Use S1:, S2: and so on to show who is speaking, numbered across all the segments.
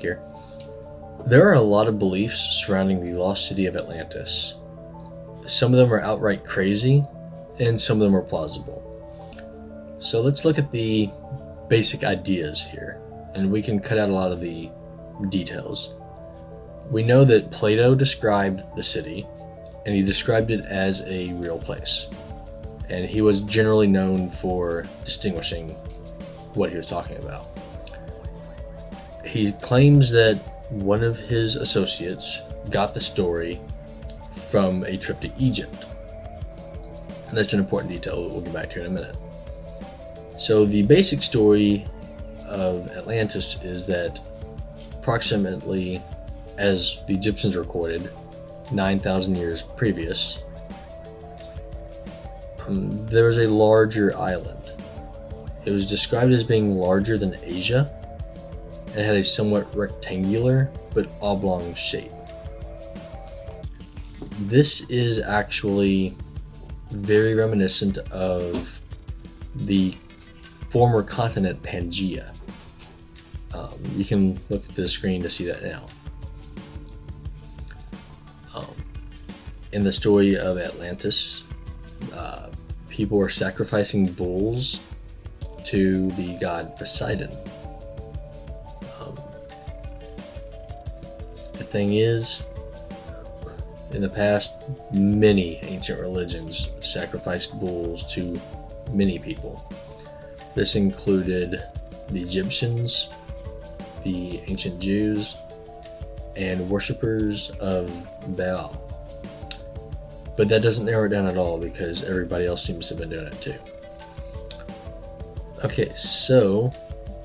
S1: back here. There are a lot of beliefs surrounding the lost city of Atlantis. Some of them are outright crazy, and some of them are plausible. So let's look at the basic ideas here, and we can cut out a lot of the details. We know that Plato described the city, and he described it as a real place. And he was generally known for distinguishing what he was talking about. He claims that one of his associates got the story from a trip to Egypt. And that's an important detail that we'll get back to in a minute. So the basic story of Atlantis is that approximately, as the Egyptians recorded, 9,000 years previous, there was a larger island. It was described as being larger than Asia and had a somewhat rectangular but oblong shape. This is actually very reminiscent of the former continent Pangaea. You can look at the screen to see that now. In the story of Atlantis, people were sacrificing bulls to the god Poseidon. The thing is, in the past, many ancient religions sacrificed bulls to many people. This included the Egyptians, the ancient Jews, and worshippers of Baal. But that doesn't narrow it down at all because everybody else seems to have been doing it too. Okay, so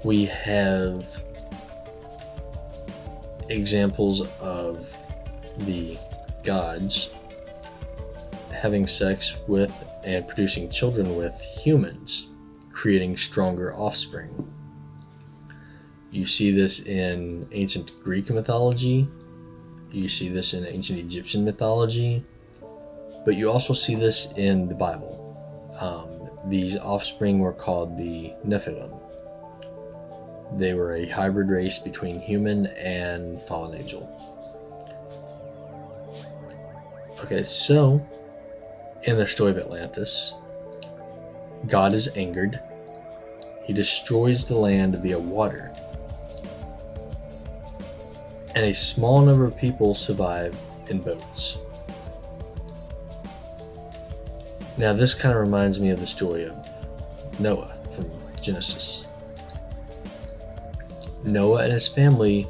S1: we have examples of the gods having sex with and producing children with humans, creating stronger offspring. You see this in ancient Greek mythology, you see this in ancient Egyptian mythology, but you also see this in the Bible. These offspring were called the Nephilim. They were a hybrid race between human and fallen angel. Okay, so in the story of Atlantis, God is angered. He destroys the land via water. And a small number of people survive in boats. Now this kind of reminds me of the story of Noah from Genesis. Noah and his family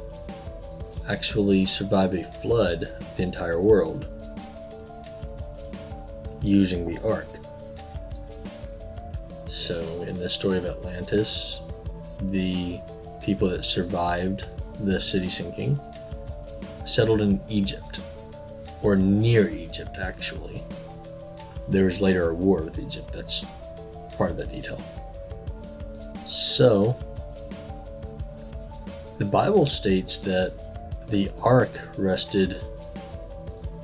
S1: actually survived a flood of the entire world using the ark. So in the story of Atlantis, the people that survived the city sinking settled in Egypt, or near Egypt actually. There was later a war with Egypt. That's part of that detail. So, the Bible states that the ark rested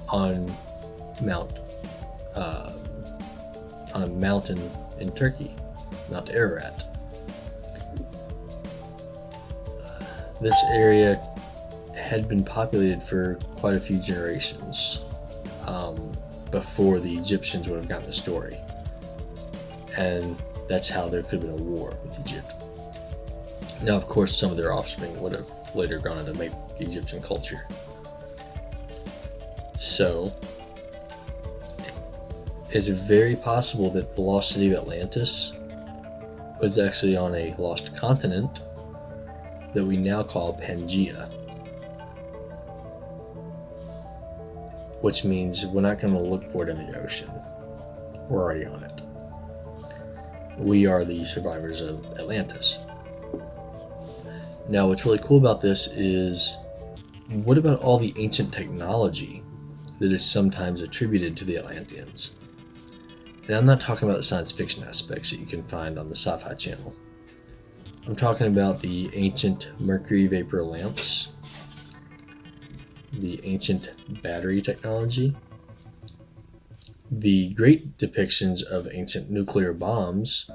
S1: on a mountain in Turkey, Mount Ararat. This area had been populated for quite a few generations before the Egyptians would have gotten the story. And that's how there could have been a war with Egypt. Now, of course, some of their offspring would have later gone on to make the Egyptian culture. So, it's very possible that the lost city of Atlantis was actually on a lost continent that we now call Pangaea. Which means we're not going to look for it in the ocean. We're already on it. We are the survivors of Atlantis. Now, what's really cool about this is, what about all the ancient technology that is sometimes attributed to the Atlanteans? And I'm not talking about the science fiction aspects that you can find on the Sci-Fi Channel. I'm talking about the ancient mercury vapor lamps, the ancient battery technology, the great depictions of ancient nuclear bombs,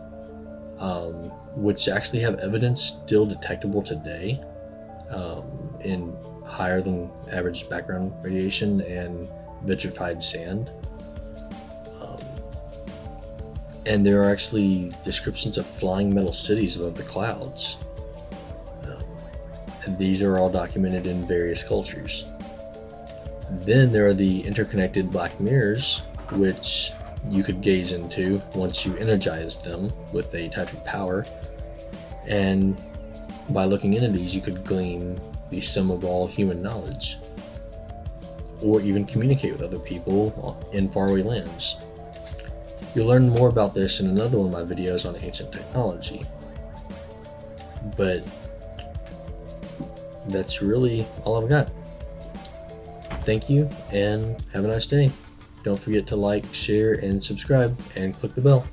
S1: which actually have evidence still detectable today in higher than average background radiation and vitrified sand. And there are actually descriptions of flying metal cities above the clouds. And these are all documented in various cultures. Then there are the interconnected black mirrors, which you could gaze into once you energize them with a type of power. And by looking into these, you could glean the sum of all human knowledge, or even communicate with other people in faraway lands. You'll learn more about this in another one of my videos on ancient technology. But that's really all I've got. Thank you and have a nice day. Don't forget to like, share, and subscribe, and click the bell.